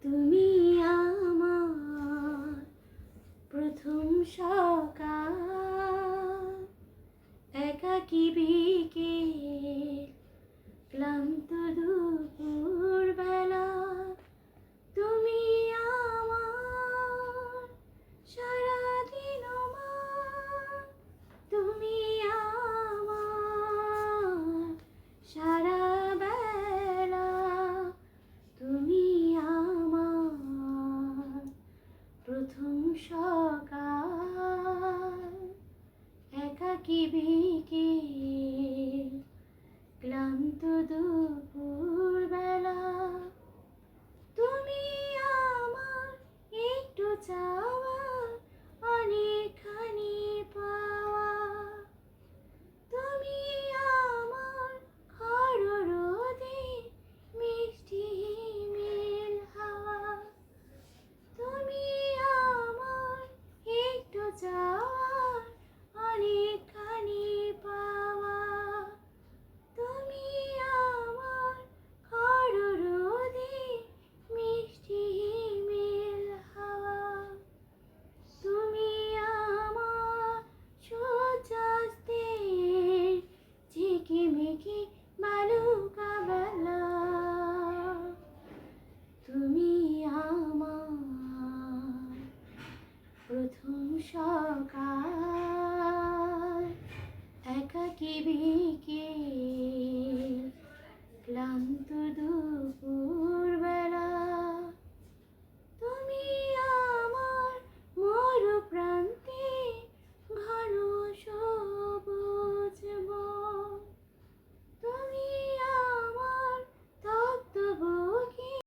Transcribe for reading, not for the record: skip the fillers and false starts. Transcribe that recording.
তুমি আমার প্রথম সকাল, একাকী বিকেল, ক্লান্ত দুপুর বেলা। তুমি আমার সারাদিন মা, তুমি আমার সারা বেলা। তুমি আমার প্রথম সকাল, একাকী বিকেল, ক্লান্ত দুপুর বেলা। তুমি আমার একটু চাওয়া, অনেকখানি পাওয়া। তুমি আমার খড় রোদে মিষ্টি হিমেল হাওয়া। তুমি আমার একটু চাওয়া, অনেকখানি পাওয়া। তুমি আমার খড় রোদে মিষ্টি হিমেল হাওয়া। তুমি আমার সূর্যাস্তের ঝিকিমিকি বালুকা বেলা। তুমি আমার প্রথম সকাল, একাকী